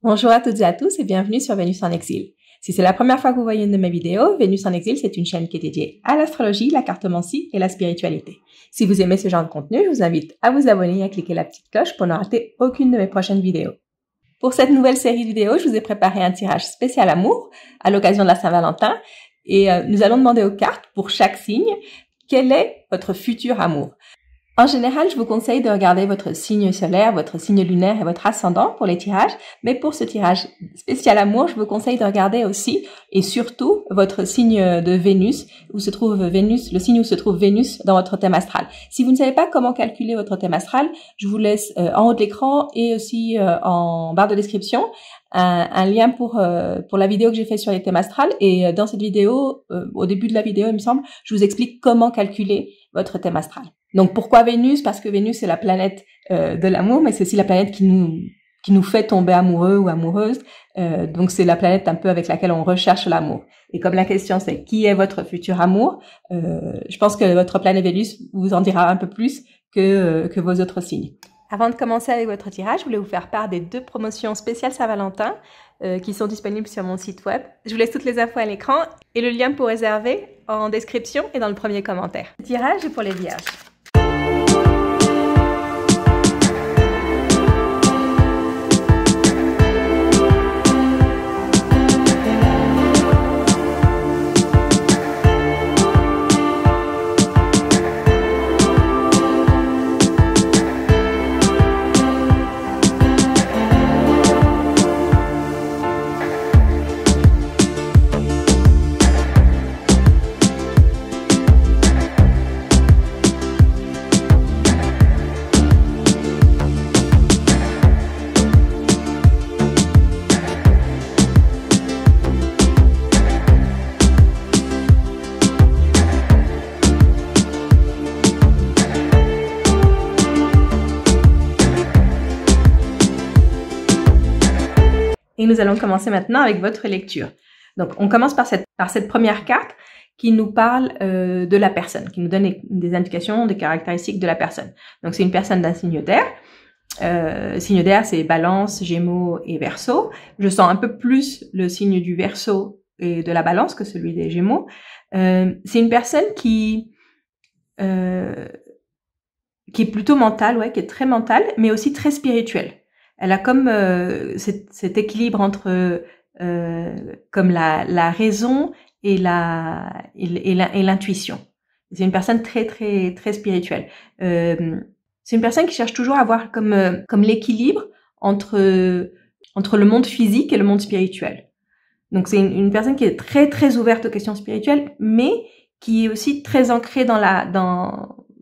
Bonjour à toutes et à tous et bienvenue sur Vénus en exil. Si c'est la première fois que vous voyez une de mes vidéos, Vénus en exil, c'est une chaîne qui est dédiée à l'astrologie, la cartomancie et la spiritualité. Si vous aimez ce genre de contenu, je vous invite à vous abonner et à cliquer la petite cloche pour ne rater aucune de mes prochaines vidéos. Pour cette nouvelle série de vidéos, je vous ai préparé un tirage spécial amour à l'occasion de la Saint-Valentin et nous allons demander aux cartes pour chaque signe quel est votre futur amour. En général, je vous conseille de regarder votre signe solaire, votre signe lunaire et votre ascendant pour les tirages, mais pour ce tirage spécial amour, je vous conseille de regarder aussi et surtout votre signe de Vénus, où se trouve Vénus, le signe où se trouve Vénus dans votre thème astral. Si vous ne savez pas comment calculer votre thème astral, je vous laisse en haut de l'écran et aussi en barre de description un lien pour la vidéo que j'ai fait sur les thèmes astrales. Et dans cette vidéo, au début de la vidéo, il me semble, je vous explique comment calculer votre thème astral. Donc pourquoi Vénus? Parce que Vénus c'est la planète de l'amour, mais c'est aussi la planète qui nous fait tomber amoureux ou amoureuse. Donc c'est la planète un peu avec laquelle on recherche l'amour. Et comme la question c'est qui est votre futur amour, je pense que votre planète Vénus vous en dira un peu plus que vos autres signes. Avant de commencer avec votre tirage, je voulais vous faire part des 2 promotions spéciales Saint-Valentin qui sont disponibles sur mon site web. Je vous laisse toutes les infos à l'écran et le lien pour réserver en description et dans le premier commentaire. Le tirage est pour les vierges. Et nous allons commencer maintenant avec votre lecture. Donc, on commence par cette première carte qui nous parle de la personne, qui nous donne des indications, des caractéristiques de la personne. Donc, c'est une personne d'un signe d'air. Signe d'air, c'est Balance, Gémeaux et Verseau. Je sens un peu plus le signe du Verseau et de la Balance que celui des Gémeaux. C'est une personne qui est plutôt mentale, ouais, qui est très mentale, mais aussi très spirituelle. Elle a comme cet équilibre entre comme la raison et l'intuition. C'est une personne très très très spirituelle. C'est une personne qui cherche toujours à avoir comme l'équilibre entre le monde physique et le monde spirituel. Donc c'est une personne qui est très très ouverte aux questions spirituelles, mais qui est aussi très ancrée dans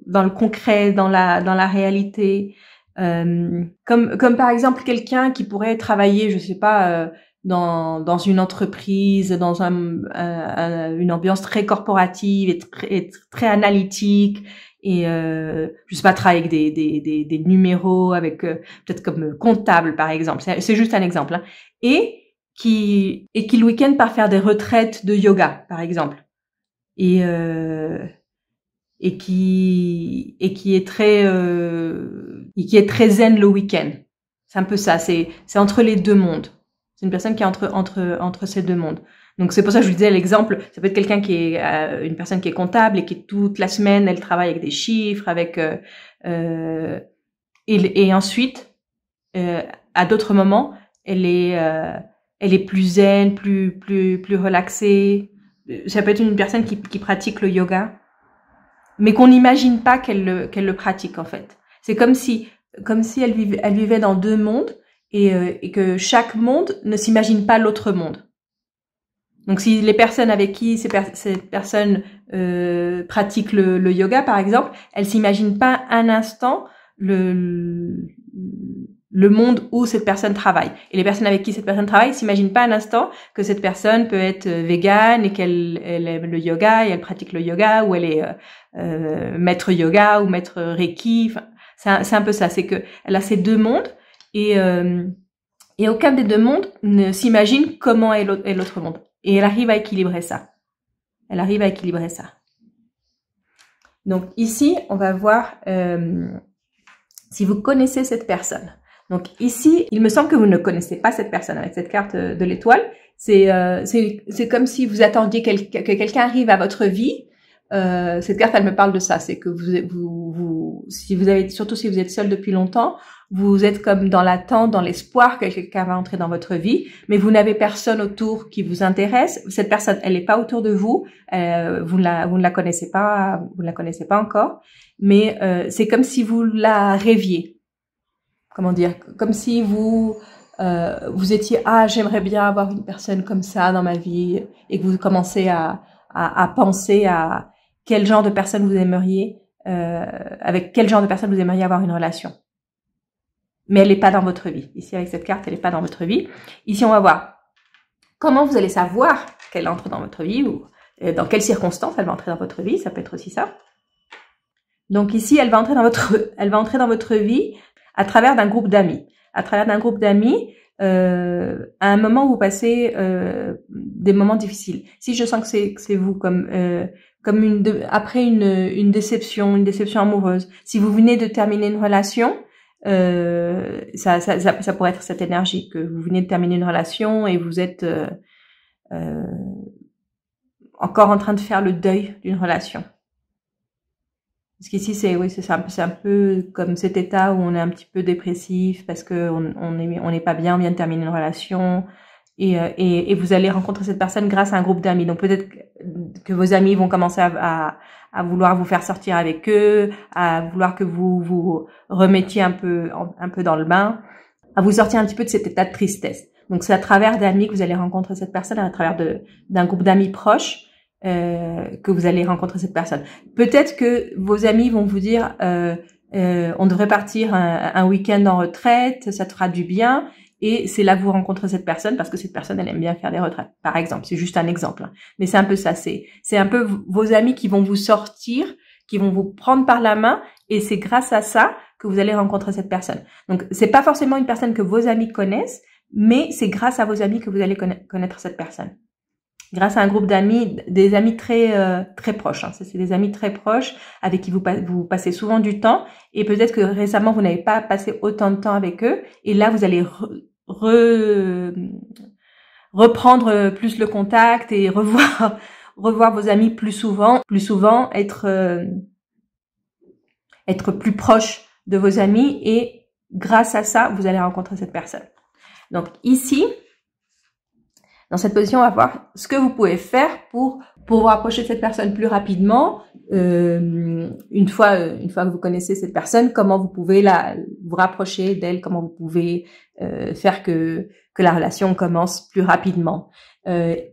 le concret, dans la réalité. Comme par exemple quelqu'un qui pourrait travailler, je sais pas, dans une entreprise, dans une ambiance très corporative et très analytique, et je sais pas, travailler avec des numéros, avec peut-être comme comptable par exemple. C'est juste un exemple, hein. Et qui le week-end part faire des retraites de yoga par exemple. Et qui est très zen le week-end. C'est un peu ça, c'est entre les deux mondes. C'est une personne qui est entre ces deux mondes. Donc c'est pour ça que je vous disais l'exemple, ça peut être quelqu'un qui est une personne qui est comptable et qui toute la semaine elle travaille avec des chiffres, avec et ensuite à d'autres moments elle est plus zen, plus relaxée. Ça peut être une personne qui pratique le yoga, mais qu'on n'imagine pas qu'elle le pratique en fait. C'est comme si elle vivait dans 2 mondes et que chaque monde ne s'imagine pas l'autre monde. Donc si les personnes avec qui ces personnes pratiquent le yoga par exemple, elles s'imaginent pas un instant le monde où cette personne travaille. Et les personnes avec qui cette personne travaille s'imaginent pas un instant que cette personne peut être végane et qu'elle aime le yoga et elle pratique le yoga, ou elle est maître yoga ou maître reiki. Enfin, c'est un peu ça, c'est que elle a ces 2 mondes et aucun des 2 mondes ne s'imagine comment est l'autre monde. Et elle arrive à équilibrer ça. Donc ici, on va voir si vous connaissez cette personne. Donc ici, il me semble que vous ne connaissez pas cette personne avec cette carte de l'étoile. C'est comme si vous attendiez que quelqu'un arrive à votre vie. Cette carte, elle me parle de ça. C'est que surtout si vous êtes seul depuis longtemps, vous êtes comme dans l'attente, dans l'espoir que quelqu'un va entrer dans votre vie, mais vous n'avez personne autour qui vous intéresse. Cette personne, elle n'est pas autour de vous. Vous ne la connaissez pas encore. Mais c'est comme si vous la rêviez. Comment dire? Comme si vous étiez j'aimerais bien avoir une personne comme ça dans ma vie, et que vous commencez à penser à quel genre de personne vous aimeriez, avec quel genre de personne vous aimeriez avoir une relation. Mais elle n'est pas dans votre vie. Ici, avec cette carte, elle n'est pas dans votre vie. Ici, on va voir comment vous allez savoir qu'elle entre dans votre vie, ou dans quelles circonstances elle va entrer dans votre vie. Ça peut être aussi ça. Donc ici, elle va entrer dans votre vie à travers d'un groupe d'amis. À travers d'un groupe d'amis, à un moment où vous passez des moments difficiles. Si je sens que c'est vous, après une déception amoureuse. Si vous venez de terminer une relation, ça pourrait être cette énergie, que vous venez de terminer une relation et vous êtes encore en train de faire le deuil d'une relation. Parce qu'ici, c'est un peu comme cet état où on est un petit peu dépressif parce que on n'est pas bien, on vient de terminer une relation, et vous allez rencontrer cette personne grâce à un groupe d'amis. Donc peut-être que vos amis vont commencer à vouloir vous faire sortir avec eux, à vouloir que vous remettiez un peu dans le bain, à vous sortir un petit peu de cet état de tristesse. Donc c'est à travers d'amis que vous allez rencontrer cette personne, à travers d'un groupe d'amis proches. Que vous allez rencontrer cette personne. Peut-être que vos amis vont vous dire on devrait partir un week-end en retraite, ça te fera du bien, et c'est là que vous rencontrez cette personne parce que cette personne, elle aime bien faire des retraites, par exemple. C'est juste un exemple, hein. Mais c'est un peu ça, c'est un peu vos amis qui vont vous sortir, qui vont vous prendre par la main, et c'est grâce à ça que vous allez rencontrer cette personne. Donc c'est pas forcément une personne que vos amis connaissent, mais c'est grâce à vos amis que vous allez connaître cette personne. Grâce à un groupe d'amis, des amis très proches. Hein. C'est des amis très proches avec qui vous passez souvent du temps, et peut-être que récemment vous n'avez pas passé autant de temps avec eux, et là vous allez reprendre plus le contact et revoir vos amis plus souvent, être plus proche de vos amis, et grâce à ça vous allez rencontrer cette personne. Donc ici, dans cette position, on va voir ce que vous pouvez faire pour vous rapprocher de cette personne plus rapidement. Une fois que vous connaissez cette personne, comment vous pouvez vous rapprocher d'elle, comment vous pouvez faire que la relation commence plus rapidement.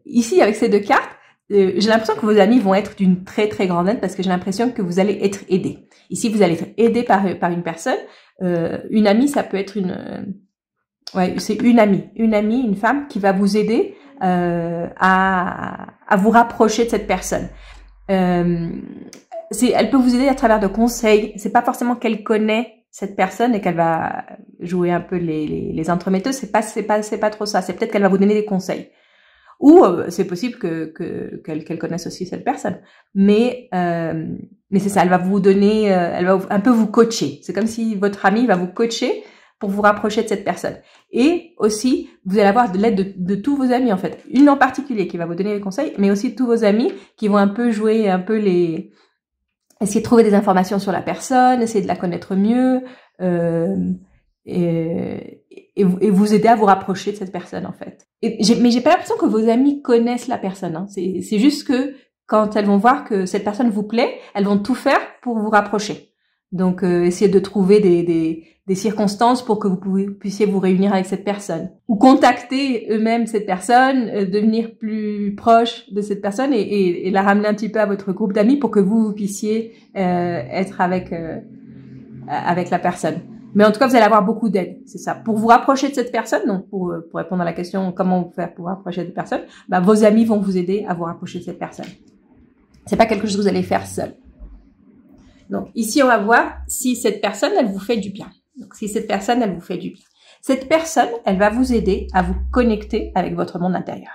Ici, avec ces deux cartes, j'ai l'impression que vos amis vont être d'une très très grande aide, parce que j'ai l'impression que vous allez être aidé. Ici, vous allez être aidé par une personne. Une amie, ça peut être c'est une amie, une femme qui va vous aider à vous rapprocher de cette personne. Elle peut vous aider à travers de conseils. C'est pas forcément qu'elle connaît cette personne et qu'elle va jouer un peu les entremetteuses. C'est pas trop ça. C'est peut-être qu'elle va vous donner des conseils. Ou c'est possible qu'elle connaisse aussi cette personne. Mais c'est ça. Elle va vous donner, elle va un peu vous coacher. C'est comme si votre ami va vous coacher pour vous rapprocher de cette personne. Et aussi, vous allez avoir de l'aide de tous vos amis, en fait. Une en particulier qui va vous donner des conseils, mais aussi tous vos amis qui vont un peu jouer, essayer de trouver des informations sur la personne, essayer de la connaître mieux, et vous aider à vous rapprocher de cette personne, en fait. Mais j'ai pas l'impression que vos amis connaissent la personne, hein. C'est juste que quand elles vont voir que cette personne vous plaît, elles vont tout faire pour vous rapprocher. Donc, essayez de trouver des circonstances pour que vous puissiez vous réunir avec cette personne, ou contacter eux-mêmes cette personne, devenir plus proche de cette personne, et la ramener un petit peu à votre groupe d'amis pour que vous puissiez être avec la personne. Mais en tout cas, vous allez avoir beaucoup d'aide, c'est ça. Pour vous rapprocher de cette personne, donc pour répondre à la question comment vous faire pour vous rapprocher de cette personne, vos amis vont vous aider à vous rapprocher de cette personne. C'est pas quelque chose que vous allez faire seul. Donc ici, on va voir si cette personne, elle vous fait du bien. Donc si cette personne, elle vous fait du bien. Cette personne, elle va vous aider à vous connecter avec votre monde intérieur.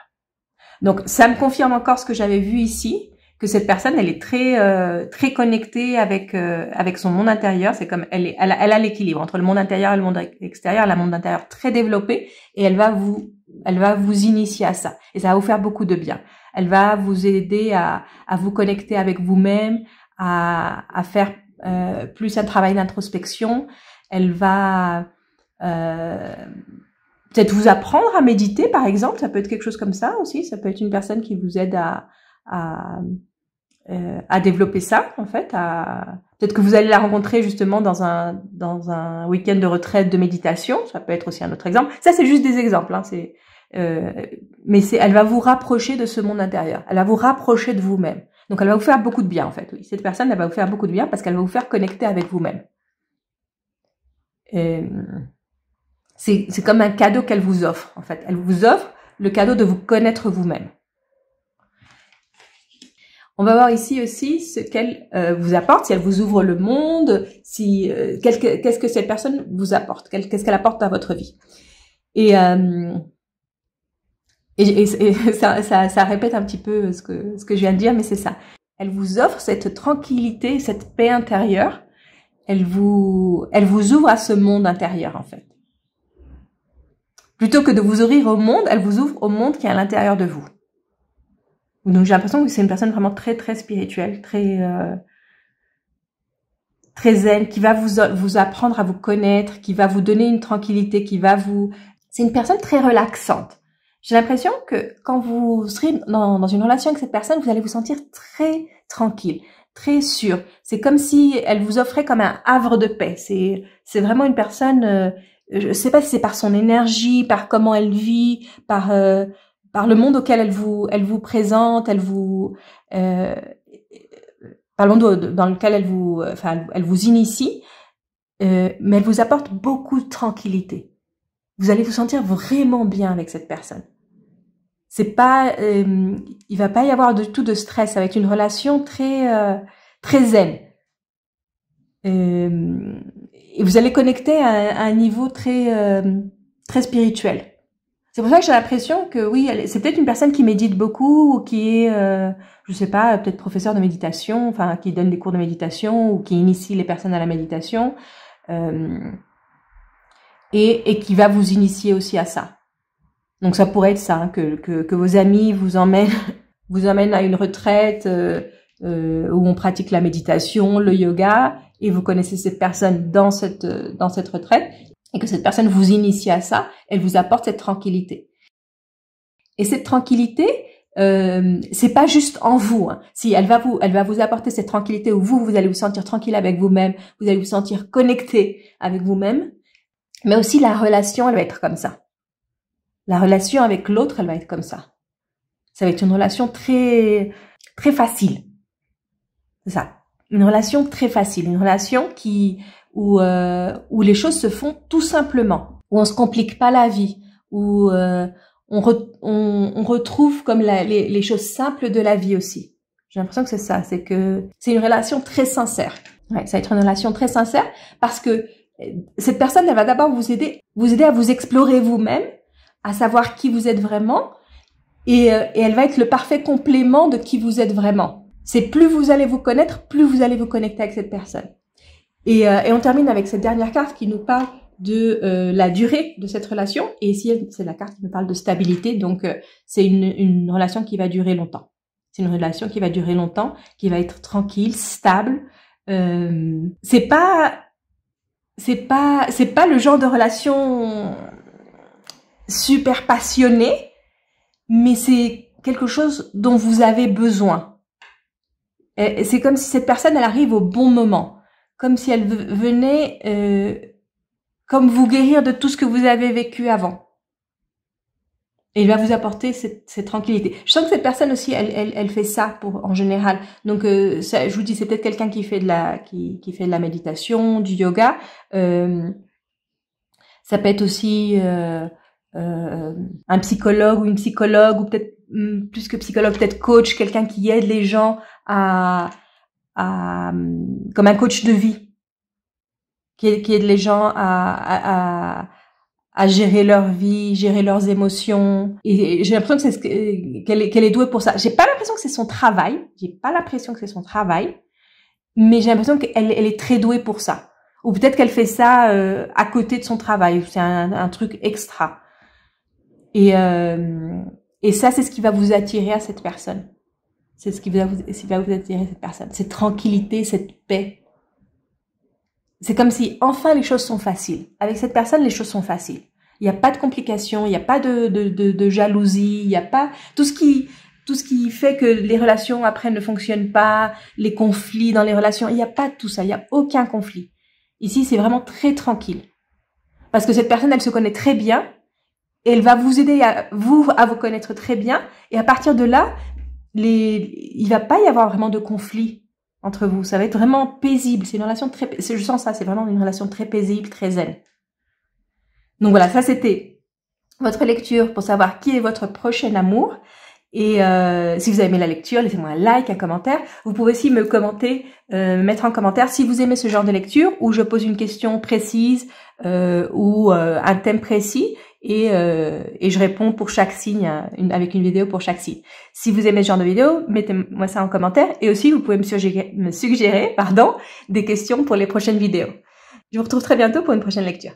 Donc ça me confirme encore ce que j'avais vu ici, que cette personne, elle est très connectée avec son monde intérieur. C'est comme elle a l'équilibre entre le monde intérieur et le monde extérieur. Elle a un monde intérieur très développé et elle va vous initier à ça. Et ça va vous faire beaucoup de bien. Elle va vous aider à vous connecter avec vous-même, à faire plus un travail d'introspection. Elle va peut-être vous apprendre à méditer, par exemple. Ça peut être quelque chose comme ça aussi. Ça peut être une personne qui vous aide à développer ça, en fait. Peut-être que vous allez la rencontrer justement dans un week-end de retraite de méditation. Ça peut être aussi un autre exemple. Ça, c'est juste des exemples. Hein. Mais elle va vous rapprocher de ce monde intérieur. Elle va vous rapprocher de vous-même. Donc, elle va vous faire beaucoup de bien, en fait. Oui. Cette personne, elle va vous faire beaucoup de bien parce qu'elle va vous faire connecter avec vous-même. C'est comme un cadeau qu'elle vous offre, en fait. Elle vous offre le cadeau de vous connaître vous-même. On va voir ici aussi ce qu'elle vous apporte, si elle vous ouvre le monde, qu'est-ce que cette personne vous apporte, qu'est-ce qu'elle apporte à votre vie. Et ça répète un petit peu ce que je viens de dire, mais c'est ça. Elle vous offre cette tranquillité, cette paix intérieure. Elle vous ouvre à ce monde intérieur, en fait. Plutôt que de vous ouvrir au monde, elle vous ouvre au monde qui est à l'intérieur de vous. Donc, j'ai l'impression que c'est une personne vraiment très, très spirituelle, très zen, qui va vous apprendre à vous connaître, qui va vous donner une tranquillité, c'est une personne très relaxante. J'ai l'impression que quand vous serez dans une relation avec cette personne, vous allez vous sentir très tranquille, très sûr. C'est comme si elle vous offrait comme un havre de paix. C'est vraiment une personne, je sais pas si c'est par son énergie, par comment elle vit, par le monde auquel elle vous présente, par le monde dans lequel elle vous initie, mais elle vous apporte beaucoup de tranquillité. Vous allez vous sentir vraiment bien avec cette personne. C'est pas, il va pas y avoir du tout de stress, avec une relation très zen. Et vous allez connecter à un niveau très spirituel. C'est pour ça que j'ai l'impression que oui, c'est peut-être une personne qui médite beaucoup, ou qui est, je sais pas, peut-être professeur de méditation, enfin qui donne des cours de méditation ou qui initie les personnes à la méditation, et qui va vous initier aussi à ça. Donc ça pourrait être ça, hein, que vos amis vous emmènent à une retraite où on pratique la méditation, le yoga, et vous connaissez cette personne dans cette retraite. Et que cette personne vous initie à ça, elle vous apporte cette tranquillité. Et cette tranquillité, c'est pas juste en vous. Hein. Si elle va vous apporter cette tranquillité où vous allez vous sentir tranquille avec vous-même, vous allez vous sentir connecté avec vous-même, mais aussi la relation, elle va être comme ça. La relation avec l'autre, elle va être comme ça. Ça va être une relation très très facile. C'est ça. Une relation très facile, une relation où les choses se font tout simplement, où on se complique pas la vie, où on retrouve comme les choses simples de la vie aussi. J'ai l'impression que c'est ça, c'est une relation très sincère. Ouais, ça va être une relation très sincère parce que cette personne, elle va d'abord vous aider à vous explorer vous-même, à savoir qui vous êtes vraiment, et elle va être le parfait complément de qui vous êtes vraiment. C'est plus vous allez vous connaître, plus vous allez vous connecter avec cette personne. Et on termine avec cette dernière carte qui nous parle de la durée de cette relation. Et ici, c'est la carte qui me parle de stabilité. Donc, c'est une relation qui va durer longtemps. C'est une relation qui va durer longtemps, qui va être tranquille, stable. C'est pas le genre de relation super passionnée, mais c'est quelque chose dont vous avez besoin. Et c'est comme si cette personne, elle arrive au bon moment. Comme si elle venait comme vous guérir de tout ce que vous avez vécu avant. Et il va vous apporter cette tranquillité. Je sens que cette personne aussi, elle fait ça en général. Donc, ça, je vous dis, c'est peut-être quelqu'un qui fait de la méditation, du yoga. Ça peut être aussi un psychologue ou une psychologue, ou peut-être plus que psychologue, peut-être coach, quelqu'un qui aide les gens comme un coach de vie, qui aide les gens à à gérer leur vie, gérer leurs émotions. Et j'ai l'impression que qu'elle est douée pour ça. J'ai pas l'impression que c'est son travail. Mais j'ai l'impression qu'elle est très douée pour ça. Ou peut-être qu'elle fait ça à côté de son travail. C'est un truc extra. Et ça, c'est ce qui va vous attirer à cette personne. C'est ce qui va vous attirer à cette personne. Cette tranquillité, cette paix. C'est comme si, enfin, les choses sont faciles. Avec cette personne, les choses sont faciles. Il n'y a pas de complications, il n'y a pas de jalousie, il n'y a pas tout ce qui fait que les relations après ne fonctionnent pas, les conflits dans les relations, il n'y a pas de tout ça, il n'y a aucun conflit. Ici, c'est vraiment très tranquille. Parce que cette personne, elle se connaît très bien, et elle va vous aider à vous connaître très bien, et à partir de là, il va pas y avoir vraiment de conflit entre vous. Ça va être vraiment paisible. C'est une relation je sens ça, c'est vraiment une relation très paisible, très zen. Donc voilà, ça c'était votre lecture pour savoir qui est votre prochain amour. Et si vous avez aimé la lecture, laissez-moi un like, un commentaire. Vous pouvez aussi me commenter, mettre en commentaire si vous aimez ce genre de lecture où je pose une question précise ou un thème précis et je réponds pour chaque signe avec une vidéo pour chaque signe. Si vous aimez ce genre de vidéo, mettez-moi ça en commentaire et aussi vous pouvez me suggérer des questions pour les prochaines vidéos. Je vous retrouve très bientôt pour une prochaine lecture.